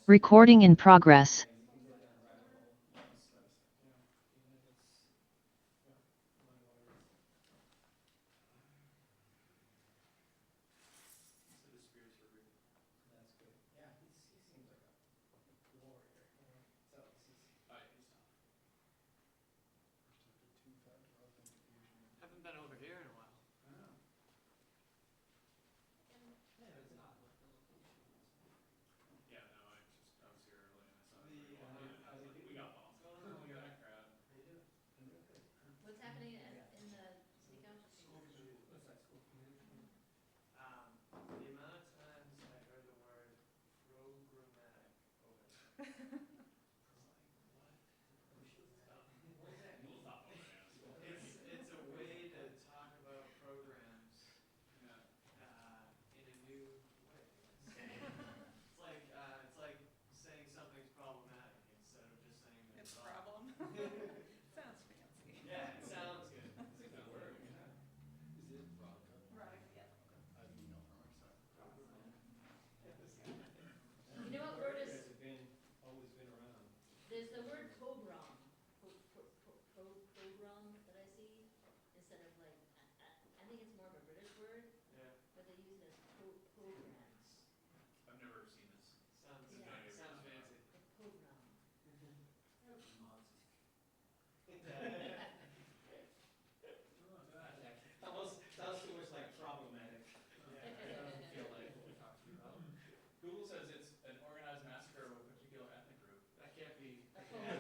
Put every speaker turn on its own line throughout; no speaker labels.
Recording in progress.
Haven't been over here in a while. Yeah, no, I was here early and I saw everybody walking in. I was like, we got balls going on. Look at that crowd.
They do. I'm doing good.
What's happening in the city council chambers?
What's that, school committee?
The amount of times I heard the word programmatic over there.
What does that mean?
We'll stop over there. It's a way to talk about programs in a new way. It's like saying something's problematic instead of just saying that
It's a problem. Sounds fancy.
Yeah, it sounds good.
It's a good word, yeah. Is it Rodica?
Rodica, yeah.
I've emailed her myself.
You know what word is?
You guys have always been around.
There's the word pogrom. Pogrom that I see instead of like. I think it's more of a British word,
Yeah.
but they use it as programs.
I've never seen this. Sounds
Yeah.
sounds fancy.
A pogrom.
Almost sounds too much like problematic.
Yeah, it doesn't feel like what we're talking about. Google says it's an organized massacre of a particular ethnic group. That can't be.
A pogrom.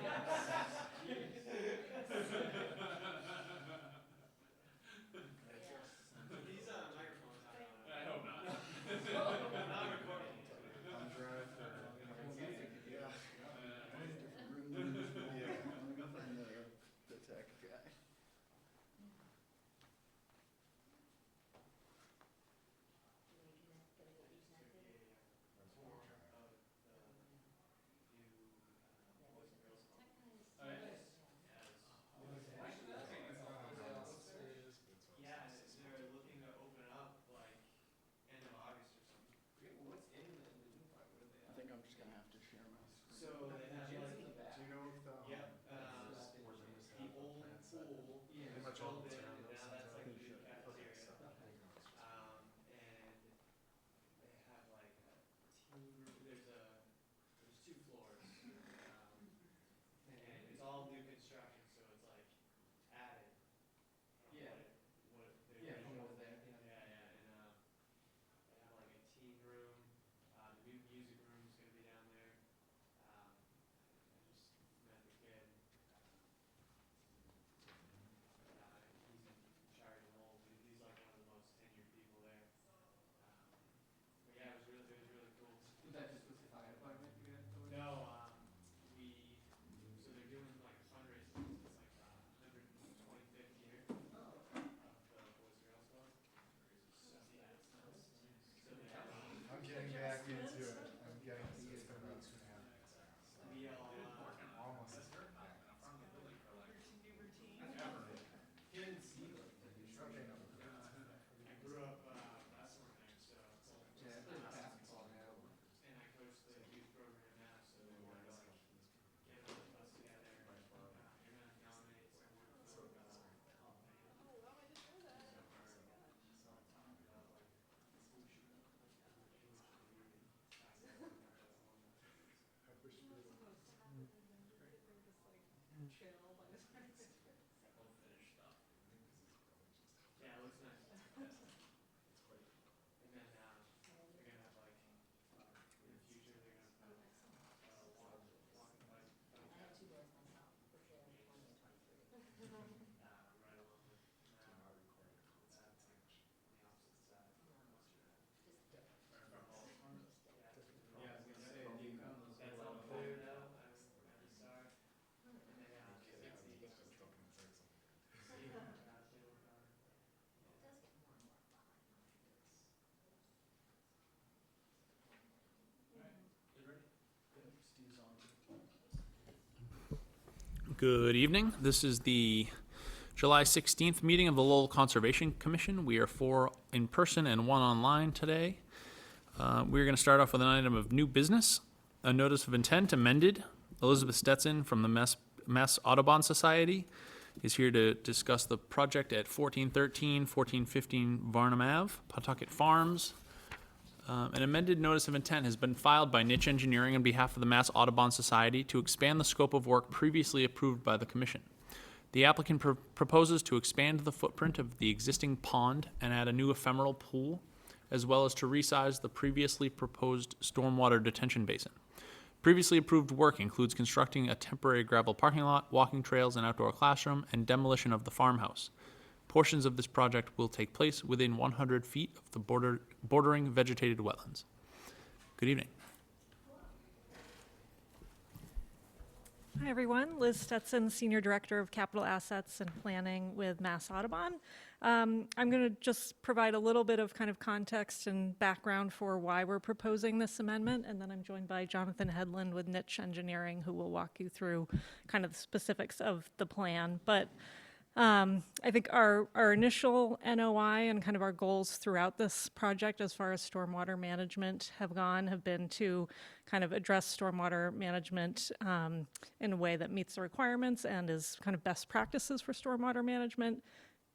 These microphones I hope not. Not recording.
I'm driving. Yeah. The tech guy.
Yeah, they're looking to open up like end of August or something.
What's in the new part? What are they?
I think I'm just gonna have to share my screen.
So they have
Jim's
like
in the back.
Do you know if the
Yep,
sports
the
have
old
plants that
pool
Yeah.
is
pretty much all
filled
the
in,
town
and now that's like the new
Okay,
cafeteria.
so
And they have like a team. There's 2 floors, and it's all new construction, so it's like added.
Yeah.
What
Yeah, from what was there.
Yeah, and they have like a teen room. The new music room is gonna be down there. I just met the kid. He's in charge of Lowell. He's like one of the most tenured people there. But yeah, it was really cool.
Was that just with the fire department you guys told?
No, so they're doing like a fundraising. It's like 125th year of the Boys and Girls Club. So yeah, it's nuts. So they have,
I'm getting back into it. It's been about 2.5 years.
we all
Almost.
Routine.
He didn't see like the
Okay, no.
I grew up wrestling there, so
Yeah, I played basketball now.
and I coach the youth program now, so they wanted to like get all of us together. You're gonna nominate someone for
Oh, wow, I didn't know that.
I wish we
They're
were.
just like chill by the time.
unfinished stuff. Yeah, it looks nice. And then they're gonna have like in the future they're gonna put walking bike
I have 2 boys myself, but they're 20 and 23.
right along with
Do not record your
on the opposite side.
Just different.
From Lowell.
Yeah, I was gonna say, do you come those
That's
little
all cleared out. I saw it. And they
Okay,
have
I was just joking and saying something.
Steve, they work on it.
It does get more and more fun.
You ready?
Steve's on.
Good evening. This is the July 16th meeting of the Lowell Conservation Commission. We are 4 in person and 1 online today. We're going to start off with an item of new business. a notice of intent amended. Elizabeth Stetson from the Mass Audubon Society is here to discuss the project at 1413, 1415 Varnum Ave, Pawtucket Farms. An amended notice of intent has been filed by Niche Engineering on behalf of the Mass Audubon Society to expand the scope of work previously approved by the Commission. The applicant proposes to expand the footprint of the existing pond and add a new ephemeral pool, as well as to resize the previously proposed stormwater detention basin. Previously approved work includes constructing a temporary gravel parking lot, walking trails, and outdoor classroom, and demolition of the farmhouse. Portions of this project will take place within 100 feet of the bordering vegetated wetlands. Good evening.
Hi, everyone. Liz Stetson, Senior Director of Capital Assets and Planning with Mass Audubon. I'm going to just provide a little bit of kind of context and background for why we're proposing this amendment, and then I'm joined by Jonathan Hedlund with Niche Engineering, who will walk you through kind of the specifics of the plan. But I think our initial NOI and kind of our goals throughout this project as far as stormwater management have been to kind of address stormwater management in a way that meets the requirements and is kind of best practices for stormwater management,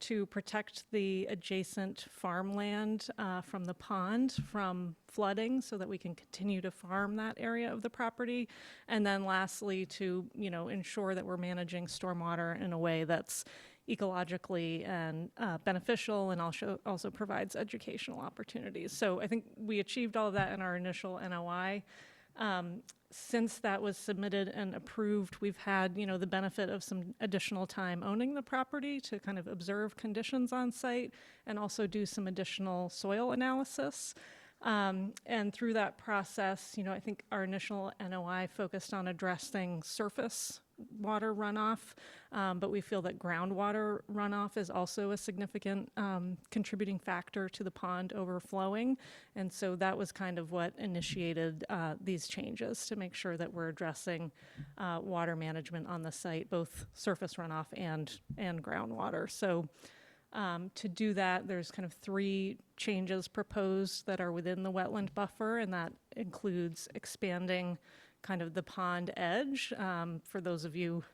to protect the adjacent farmland from the pond from flooding so that we can continue to farm that area of the property, and then lastly to ensure that we're managing stormwater in a way that's ecologically and beneficial, and also provides educational opportunities. So I think we achieved all of that in our initial NOI. Since that was submitted and approved, we've had, the benefit of some additional time owning the property to kind of observe conditions on site and also do some additional soil analysis. And through that process, I think our initial NOI focused on addressing surface water runoff, but we feel that groundwater runoff is also a significant contributing factor to the pond overflowing. And so that was kind of what initiated these changes to make sure that we're addressing water management on the site, both surface runoff and groundwater. So to do that, there's kind of 3 changes proposed that are within the wetland buffer, and that includes expanding kind of the pond edge. For those of you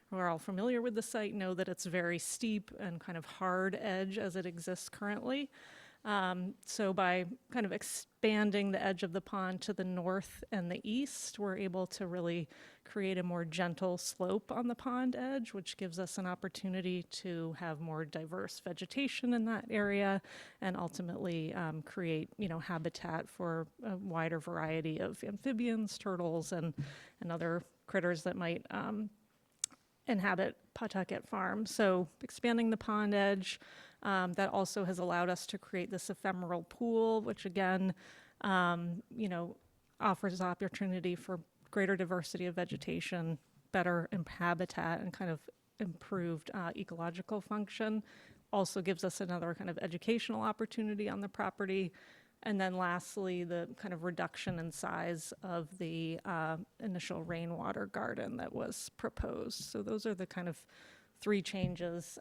who are all familiar with the site, know that it's very steep and kind of hard edge as it exists currently. So by kind of expanding the edge of the pond to the north and the east, we're able to really create a more gentle slope on the pond edge, which gives us an opportunity to have more diverse vegetation in that area and ultimately create, habitat for a wider variety of amphibians, turtles, and other critters that might inhabit Pawtucket Farm. So expanding the pond edge, that also has allowed us to create this ephemeral pool, which again, offers opportunity for greater diversity of vegetation, better habitat, and kind of improved ecological function. Also gives us another kind of educational opportunity on the property. And then lastly, the kind of reduction in size of the initial rainwater garden that was proposed. So those are the kind of 3 changes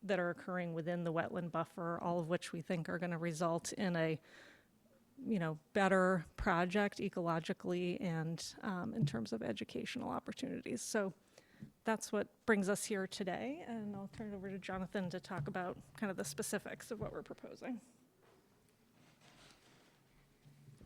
that are occurring within the wetland buffer, all of which we think are going to result in a better project ecologically and in terms of educational opportunities. So that's what brings us here today, and I'll turn it over to Jonathan to talk about kind of the specifics of what we're proposing.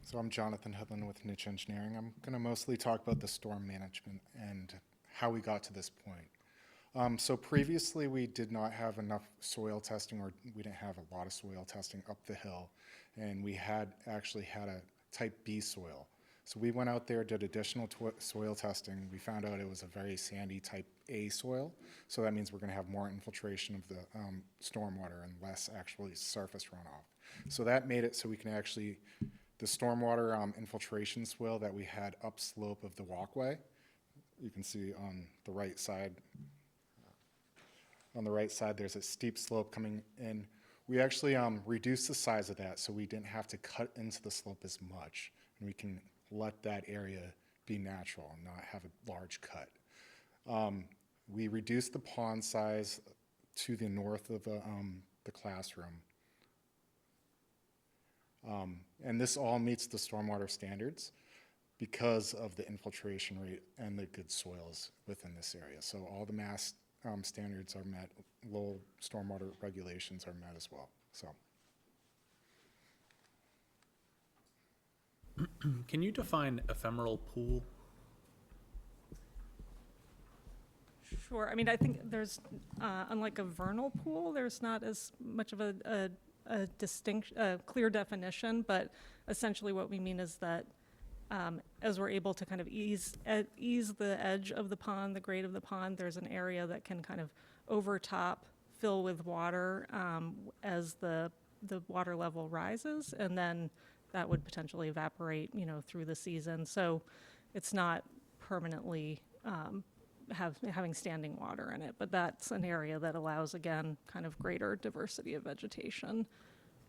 So I'm Jonathan Hedlund with Niche Engineering. I'm going to mostly talk about the storm management and how we got to this point. So previously we did not have enough soil testing, or we didn't have a lot of soil testing up the hill, and we actually had a type B soil. So we went out there, did additional soil testing. We found out it was a very sandy type A soil. So that means we're going to have more infiltration of the stormwater and less actually surface runoff. So that made it so we can actually, the stormwater infiltration swale that we had upslope of the walkway, you can see on the right side. On the right side, there's a steep slope coming in. We actually reduced the size of that so we didn't have to cut into the slope as much. And we can let that area be natural and not have a large cut. We reduced the pond size to the north of the classroom. And this all meets the stormwater standards because of the infiltration rate and the good soils within this area. So all the mass standards are met, Lowell stormwater regulations are met as well, so.
Can you define ephemeral pool?
Sure. I mean, I think there's, unlike a vernal pool, there's not as much of a clear definition, but essentially what we mean is that as we're able to kind of ease the edge of the pond, the grade of the pond, there's an area that can kind of overtop fill with water as the water level rises, and then that would potentially evaporate, through the season. So it's not permanently having standing water in it, but that's an area that allows, again, kind of greater diversity of vegetation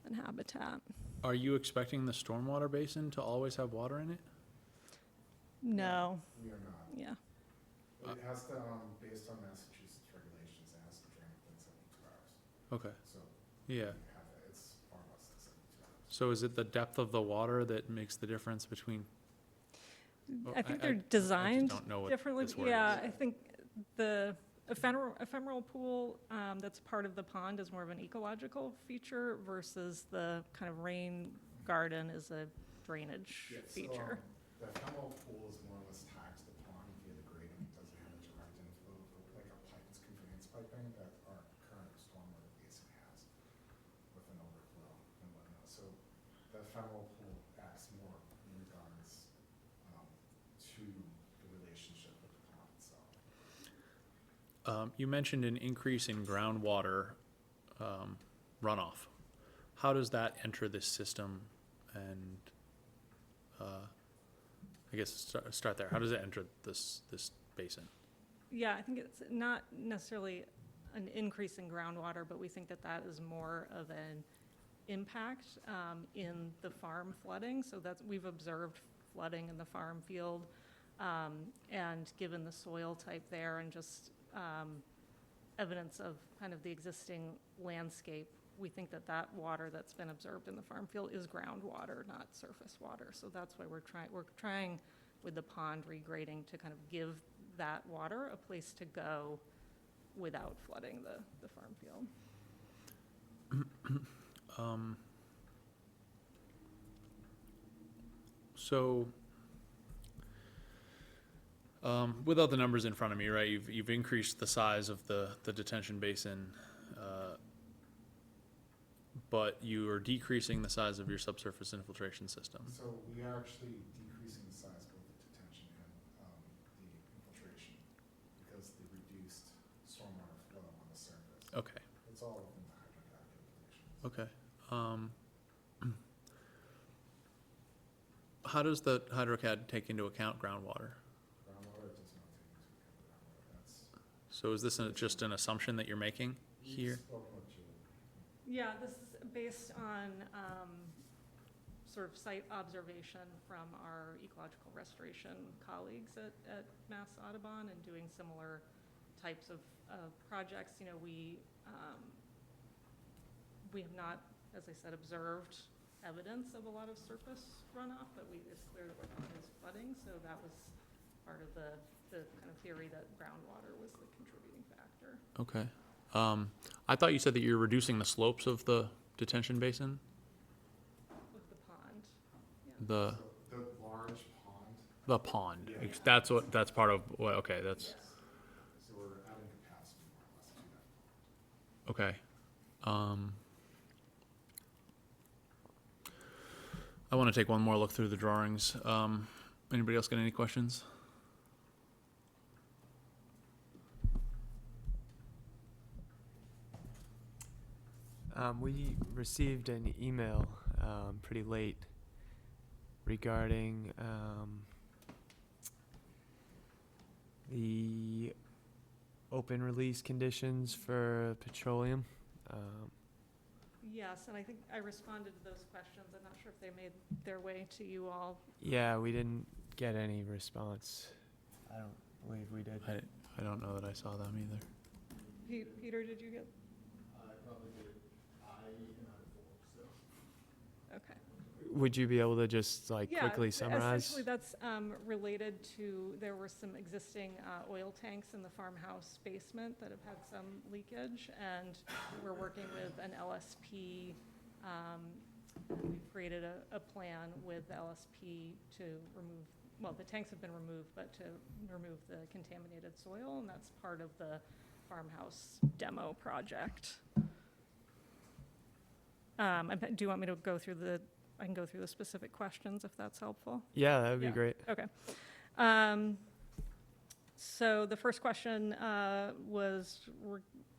and habitat.
Are you expecting the stormwater basin to always have water in it?
No,
We are not.
yeah.
It has to, based on Massachusetts regulations, it has to drain within 72 hours.
Okay,
So
yeah.
it's far less than 72 hours.
So is it the depth of the water that makes the difference between?
I think
I
they're
just
designed
don't know what
differently.
this word
Yeah,
is.
I think the ephemeral pool that's part of the pond is more of an ecological feature versus the kind of rain garden is a drainage feature.
The ephemeral pool is more or less tied to the pond via the grading. It doesn't have a direct inflow, like a pipe, it's conveyance piping that our current stormwater basin has with an overflow and whatnot. So the ephemeral pool acts more in regards to the relationship with the pond itself.
You mentioned an increase in groundwater runoff. How does that enter this system? And I guess start there. How does it enter this basin?
Yeah, I think it's not necessarily an increase in groundwater, but we think that that is more of an impact in the farm flooding. So we've observed flooding in the farm field, and given the soil type there and just evidence of kind of the existing landscape, we think that that water that's been observed in the farm field is groundwater, not surface water. So that's why we're trying with the pond regrading to kind of give that water a place to go without flooding the farm field.
So, without the numbers in front of me, right? You've increased the size of the detention basin, but you are decreasing the size of your subsurface infiltration system.
So we are actually decreasing the size of both the detention and the infiltration because the reduced stormwater flow on the surface.
Okay.
It's all within the hydrocad calculations.
Okay. How does the hydrocad take into account groundwater?
Groundwater does not take into account groundwater. That's
So is this just an assumption that you're making here?
spoken with Julie.
Yeah, this is based on sort of site observation from our ecological restoration colleagues at Mass Audubon and doing similar types of projects. We have not, as I said, observed evidence of a lot of surface runoff, but it's clear that we're not as flooding, so that was part of the kind of theory that groundwater was the contributing factor.
Okay. I thought you said that you're reducing the slopes of the detention basin?
With the pond, yeah.
The
So the large pond.
pond.
Yeah.
That's part of, well, okay, that's,
Yes. So we're adding capacity more or less to that pond.
okay. I want to take one more look through the drawings. Anybody else got any questions?
We received an email pretty late regarding the open release conditions for petroleum.
Yes, and I think I responded to those questions. I'm not sure if they made their way to you all.
Yeah, we didn't get any response. I don't believe we did.
I don't know that I saw them either.
Peter, did you get?
I probably did. I am out of work, so.
Okay.
would you be able to just like
Yeah,
quickly summarize?
essentially that's related to, there were some existing oil tanks in the farmhouse basement that have had some leakage, and we're working with an LSP. We've created a plan with the LSP to remove, well, the tanks have been removed, but to remove the contaminated soil, and that's part of the farmhouse demo project. Do you want me to go through I can go through the specific questions if that's helpful.
Yeah, that would be
Yeah.
great.
Okay. So the first question was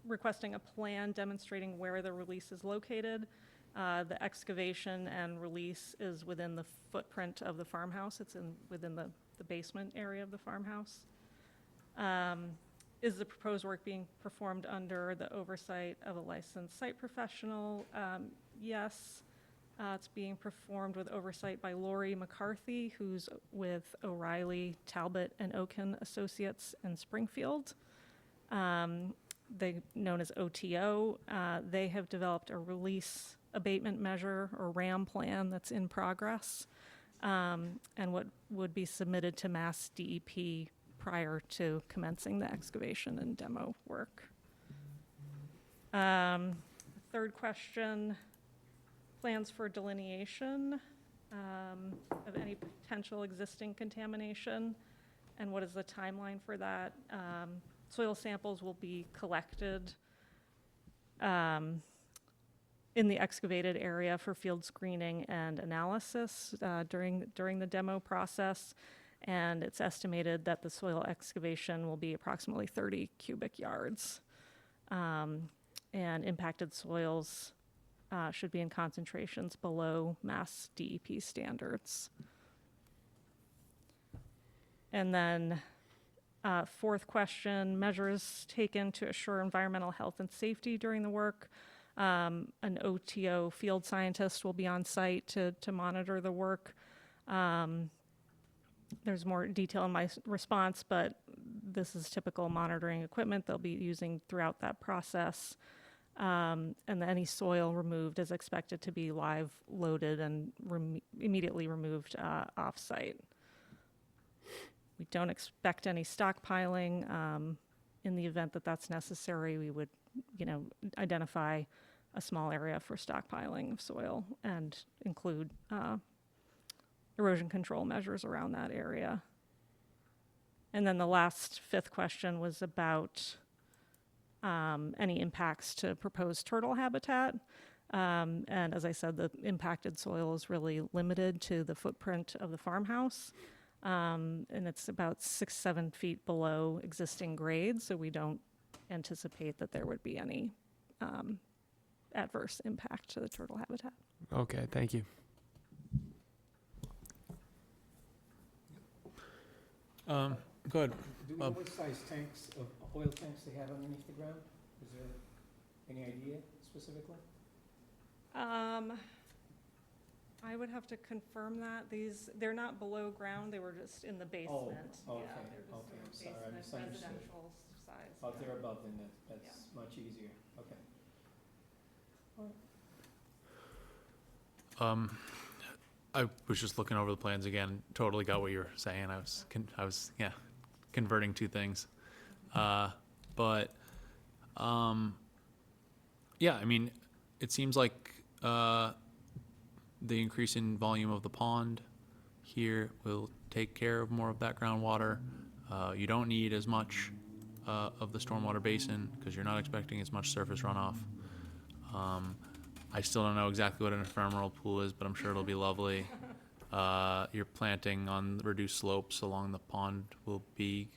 requesting a plan demonstrating where the release is located. The excavation and release is within the footprint of the farmhouse. It's within the basement area of the farmhouse. Is the proposed work being performed under the oversight of a licensed site professional? Yes. It's being performed with oversight by Lori McCarthy, who's with O'Reilly, Talbot, and Oken Associates in Springfield. They known as OTO. They have developed a release abatement measure or RAM plan that's in progress, and what would be submitted to Mass DEP prior to commencing the excavation and demo work. Third question, plans for delineation of any potential existing contamination, and what is the timeline for that? Soil samples will be collected in the excavated area for field screening and analysis during the demo process, and it's estimated that the soil excavation will be approximately 30 cubic yards. And impacted soils should be in concentrations below Mass DEP standards. And then fourth question, measures taken to assure environmental health and safety during the work. An OTO field scientist will be on site to monitor the work. There's more detail in my response, but this is typical monitoring equipment they'll be using throughout that process. And any soil removed is expected to be live loaded and immediately removed off-site. We don't expect any stockpiling. In the event that that's necessary, we would, identify a small area for stockpiling of soil and include erosion control measures around that area. And then the last fifth question was about any impacts to proposed turtle habitat. And as I said, the impacted soil is really limited to the footprint of the farmhouse. And it's about 6-7 feet below existing grades, so we don't anticipate that there would be any adverse impact to the turtle habitat.
Okay, thank you.
Go ahead.
Do we know what size tanks, of oil tanks they have underneath the ground? Is there any idea specifically?
I would have to confirm that. They're not below ground, they were just in the basement.
okay,
Yeah, they're just
okay, I'm
sort of
sorry, I
basement,
misunderstood.
residential size.
Oh, if they're above, then that's much easier, okay.
I was just looking over the plans again. Totally got what you were saying. I was converting two things, but yeah. I mean, it seems like the increase in volume of the pond here will take care of more of that groundwater. You don't need as much of the stormwater basin because you're not expecting as much surface runoff. I still don't know exactly what an ephemeral pool is, but I'm sure it'll be lovely. Your planting on reduced slopes along the pond will be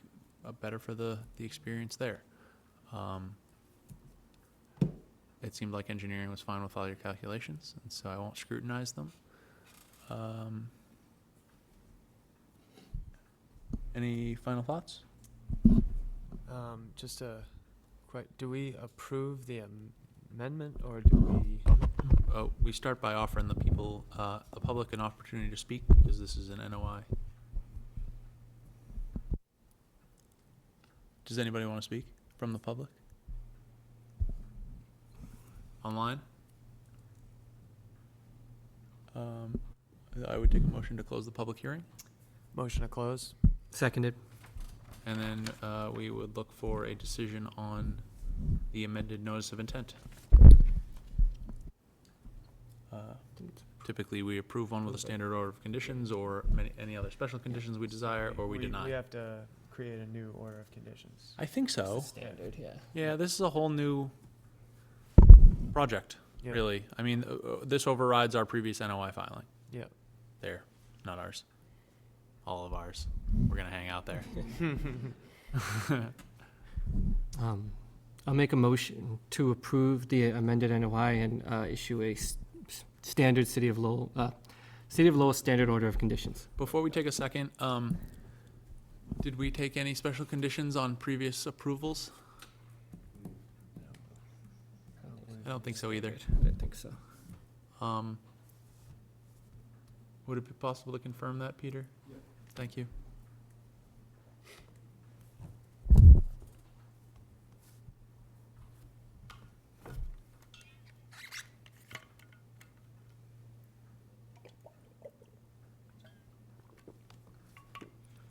better for the experience there. It seemed like engineering was fine with all your calculations, and so I won't scrutinize them. Any final thoughts?
Just a do we approve the amendment or do we?
We start by offering the people, the public, an opportunity to speak because this is an NOI. Does anybody want to speak from the public? Online? I would take a motion to close the public hearing.
Motion to close.
Seconded.
And then we would look for a decision on the amended notice of intent. Typically, we approve one with a standard order of conditions, or any other special conditions we desire, or we deny.
We have to create a new order of conditions.
I think so.
Standard, yeah.
Yeah, this is a whole new project,
Yeah.
really. I mean, this overrides our previous NOI filing.
Yeah.
There, not ours. All of ours. We're gonna hang out there.
I'll make a motion to approve the amended NOI and issue a standard City of Lowell standard order of conditions.
Before we take a second, did we take any special conditions on previous approvals? I don't think so either.
I don't think so.
Would it be possible to confirm that, Peter? Yep. Thank you.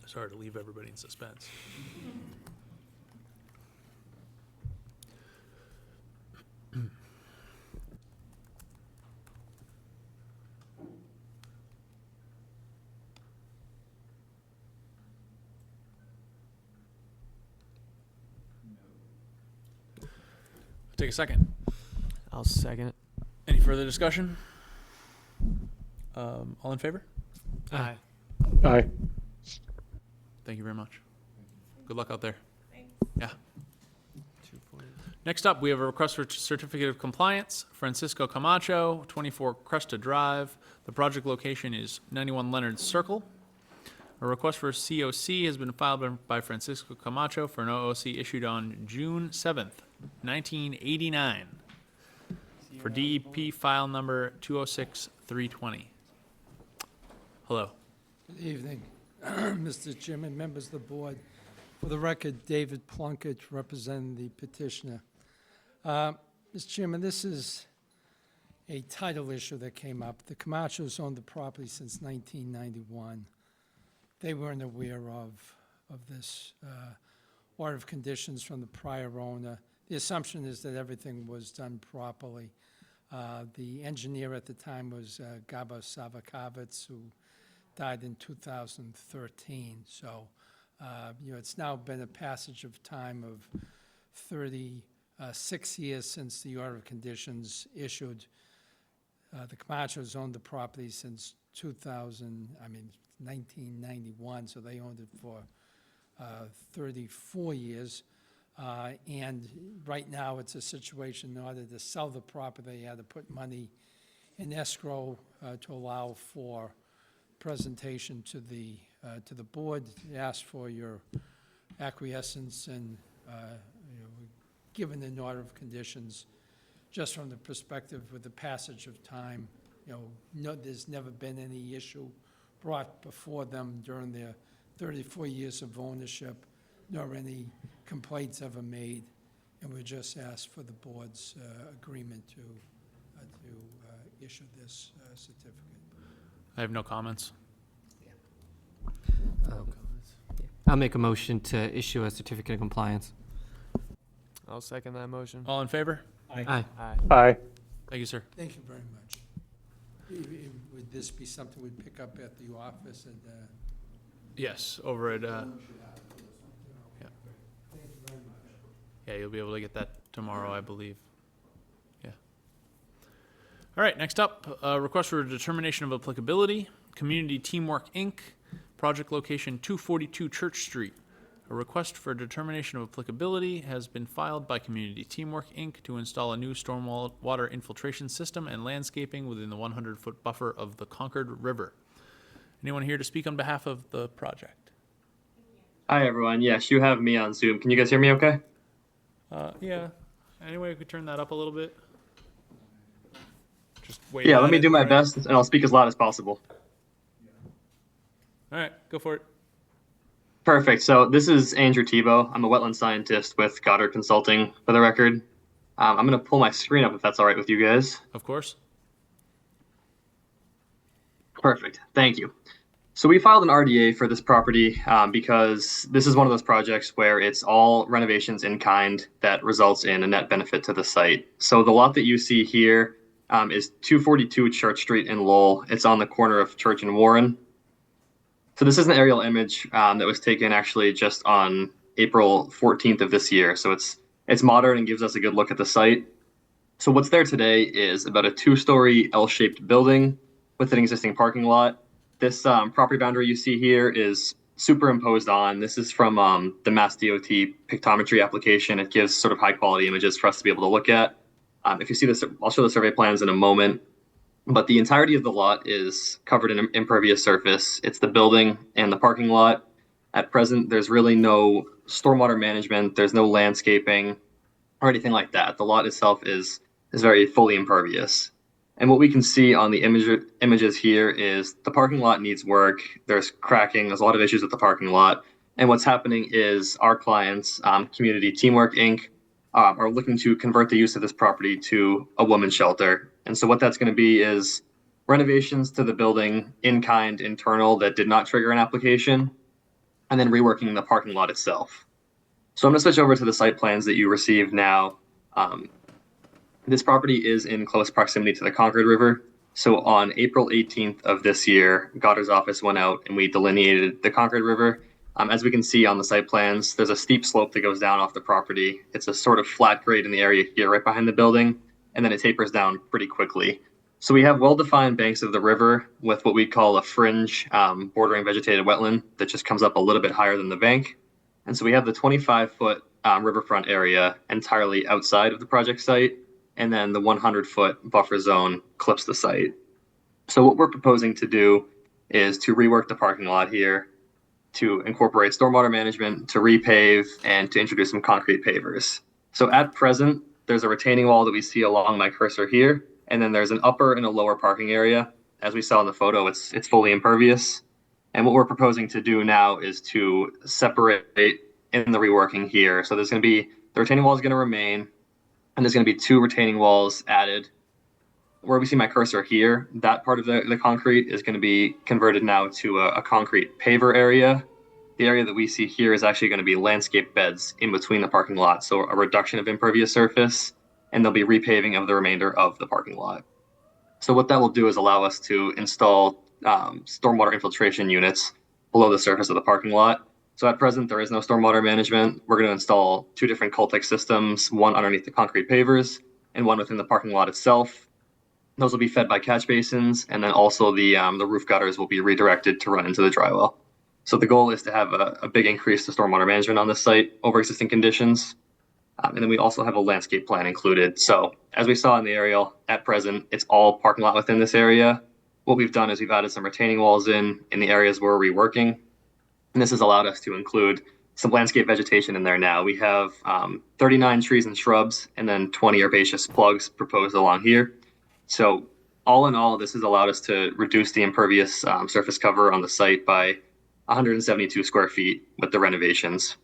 Sorry to leave everybody in suspense. Take a second.
I'll second it.
Any further discussion? All in favor?
Aye.
Aye.
Thank you very much. Good luck out there.
Thanks.
Yeah. Next up, we have a request for certificate of compliance, Francisco Camacho, 24 Cresta Drive. The project location is 91 Leonard Circle. A request for COC has been filed by Francisco Camacho for an OOC issued on June 7th, 1989, for DEP file number 206320. Hello.
Good evening, Mr. Chairman, members of the board. For the record, David Plunkett, representing the petitioner. Mr. Chairman, this is a title issue that came up. The Camachos owned the property since 1991. They weren't aware of this order of conditions from the prior owner. The assumption is that everything was done properly. The engineer at the time was Gaba Savakavitz, who died in 2013. So, it's now been a passage of time of 36 years since the order of conditions issued. The Camachos owned the property since 1991, so they owned it for 34 years. And right now, it's a situation, in order to sell the property, they had to put money in escrow to allow for presentation to the board. They asked for your acquiescence, and given an order of conditions, just from the perspective with the passage of time, there's never been any issue brought before them during their 34 years of ownership, nor any complaints ever made, and we just asked for the board's agreement to issue this certificate.
I have no comments.
I'll make a motion to issue a certificate of compliance.
I'll second that motion.
All in favor?
Aye.
Aye.
Aye.
Thank you, sir.
Thank you very much. Would this be something we'd pick up at the office and?
Yes, over at,
Thank you very much.
yeah, you'll be able to get that tomorrow, I believe. Yeah. All right, next up, request for a determination of applicability, Community Teamwork, Inc., project location 242 Church Street. A request for determination of applicability has been filed by Community Teamwork, Inc. to install a new stormwater infiltration system and landscaping within the 100-foot buffer of the Concord River. Anyone here to speak on behalf of the project?
Hi, everyone. Yes, you have me on Zoom. Can you guys hear me okay?
Yeah. Anyway, we could turn that up a little bit. Just wait.
Yeah, let me do my best, and I'll speak as loud as possible.
All right, go for it.
Perfect. So this is Andrew Tebow. I'm a wetland scientist with Goddard Consulting, for the record. I'm going to pull my screen up if that's all right with you guys.
Of course.
Perfect. Thank you. So we filed an RDA for this property because this is one of those projects where it's all renovations in kind that results in a net benefit to the site. So the lot that you see here is 242 Church Street in Lowell. It's on the corner of Church and Warren. So this is an aerial image that was taken actually just on April 14th of this year. So it's modern and gives us a good look at the site. So what's there today is about a 2-story L-shaped building with an existing parking lot. This property boundary you see here is superimposed on. This is from the Mass DOT pictometry application. It gives sort of high quality images for us to be able to look at. If you see this, I'll show the survey plans in a moment. But the entirety of the lot is covered in impervious surface. It's the building and the parking lot. At present, there's really no stormwater management. There's no landscaping or anything like that. The lot itself is very fully impervious. And what we can see on the images here is the parking lot needs work. There's cracking. There's a lot of issues with the parking lot. And what's happening is our clients, Community Teamwork Inc., are looking to convert the use of this property to a women's shelter. And so what that's going to be is renovations to the building in kind internal that did not trigger an application, and then reworking the parking lot itself. So I'm going to switch over to the site plans that you received now. This property is in close proximity to the Concord River. So on April 18th of this year, Goddard's office went out and we delineated the Concord River. As we can see on the site plans, there's a steep slope that goes down off the property. It's a sort of flat grade in the area here right behind the building, and then it tapers down pretty quickly. So we have well-defined banks of the river with what we call a fringe bordering vegetated wetland that just comes up a little bit higher than the bank. And so we have the 25-foot riverfront area entirely outside of the project site, and then the 100-foot buffer zone clips the site. So what we're proposing to do is to rework the parking lot here, to incorporate stormwater management, to repave, and to introduce some concrete pavers. So at present, there's a retaining wall that we see along my cursor here, and then there's an upper and a lower parking area. As we saw in the photo, it's fully impervious. And what we're proposing to do now is to separate in the reworking here. So there's going to be, the retaining wall is going to remain, and there's going to be 2 retaining walls added. Where we see my cursor here, that part of the concrete is going to be converted now to a concrete paver area. The area that we see here is actually going to be landscape beds in between the parking lot, so a reduction of impervious surface, and there'll be repaving of the remainder of the parking lot. So what that will do is allow us to install stormwater infiltration units below the surface of the parking lot. So at present, there is no stormwater management. We're going to install 2 different Coltech systems, one underneath the concrete pavers and one within the parking lot itself. Those will be fed by catch basins, and then also the roof gutters will be redirected to run into the dry well. So the goal is to have a big increase to stormwater management on this site over existing conditions. And then we also have a landscape plan included. So as we saw in the aerial, at present, it's all parking lot within this area. What we've done is we've added some retaining walls in the areas where we're reworking. And this has allowed us to include some landscape vegetation in there now. We have 39 trees and shrubs, and then 20 herbaceous plugs proposed along here. So all in all, this has allowed us to reduce the impervious surface cover on the site by 172 square feet with the renovations.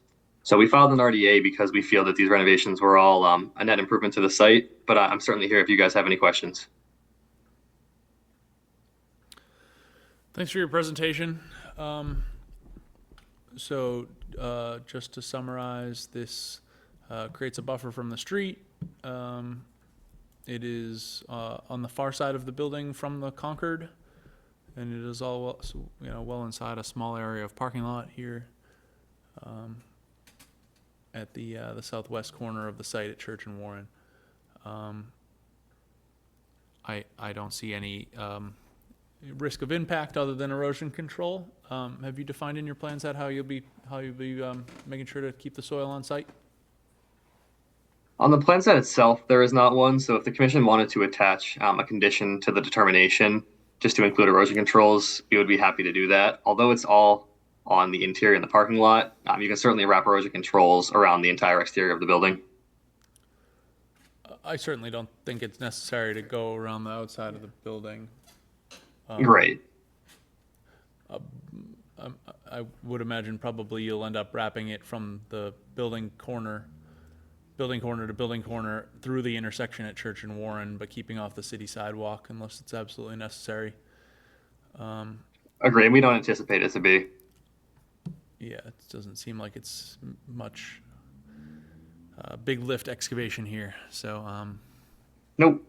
So we filed an RDA because we feel that these renovations were all a net improvement to the site, but I'm certainly here if you guys have any questions.
Thanks for your presentation. Just to summarize, this creates a buffer from the street. It is on the far side of the building from the Concord, and it is all well inside a small area of parking lot here at the southwest corner of the site at Church and Warren. I don't see any risk of impact other than erosion control. Have you defined in your plans how you'll be making sure to keep the soil on site?
On the plan set itself, there is not one. So if the commission wanted to attach a condition to the determination just to include erosion controls, we would be happy to do that. Although it's all on the interior in the parking lot, you can certainly wrap erosion controls around the entire exterior of the building.
I certainly don't think it's necessary to go around the outside of the building.
Great.
I would imagine probably you'll end up wrapping it from the building corner to building corner through the intersection at Church and Warren, but keeping off the city sidewalk unless it's absolutely necessary.
Agree. We don't anticipate it to be.
Yeah, it doesn't seem like it's much big lift excavation here. So,
Nope.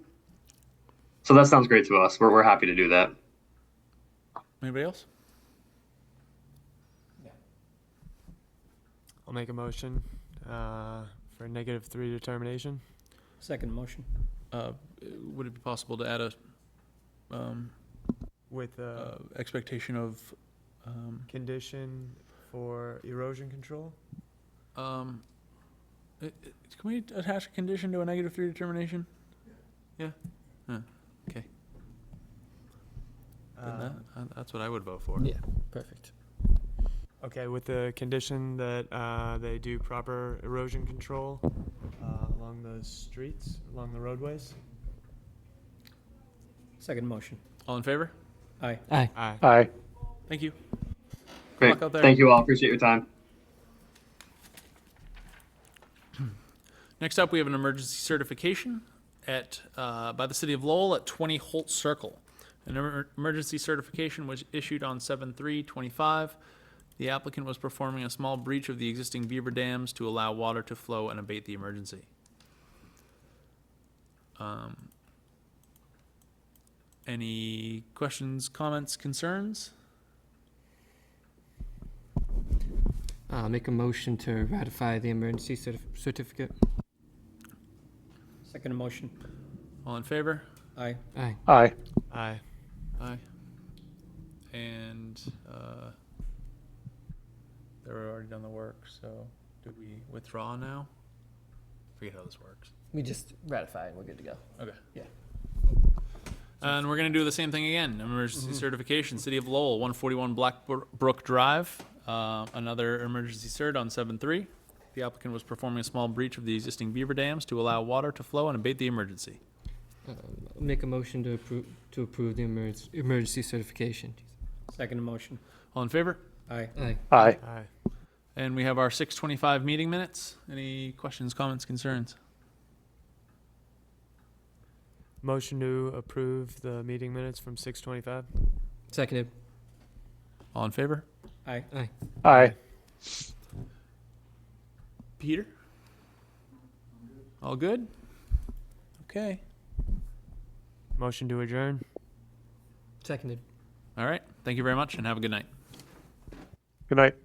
So that sounds great to us. We're happy to do that.
anybody else?
I'll make a motion for -3 determination.
Second motion.
Would it be possible to add a
With
expectation of
condition for erosion control.
can we attach a condition to a -3 determination? Yeah. Okay. Then that's what I would vote for.
Yeah, perfect.
Okay, with the condition that they do proper erosion control along the streets, along the roadways.
Second motion.
All in favor?
Aye.
Aye.
Aye.
Aye.
Thank you.
Great.
luck out there.
Thank you all. Appreciate your time.
Next up, we have an emergency certification at by the City of Lowell at 20 Holt Circle. An emergency certification was issued on 7/3/25. The applicant was performing a small breach of the existing beaver dams to allow water to flow and abate the emergency. Any questions, comments, concerns?
I'll make a motion to ratify the emergency certificate.
Second motion.
All in favor?
Aye.
Aye.
Aye.
Aye.
Aye. And they were already done the work, so do we withdraw now? Forget how this works.
We just ratify and we're good to go.
Okay.
Yeah.
And we're gonna do the same thing again. Emergency certification, City of Lowell, 141 Black Brook Drive. Another emergency cert on 7/3. The applicant was performing a small breach of the existing beaver dams to allow water to flow and abate the emergency.
Make a motion to approve the emergency certification.
Second motion.
All in favor?
Aye.
Aye.
Aye.
Aye.
And we have our 6:25 meeting minutes. Any questions, comments, concerns?
Motion to approve the meeting minutes from 6:25.
Seconded.
All in favor?
Aye.
Aye.
Aye.
Peter? All good? Okay.
Motion to adjourn.
Seconded.
All right. Thank you very much and have a good night.
Good night.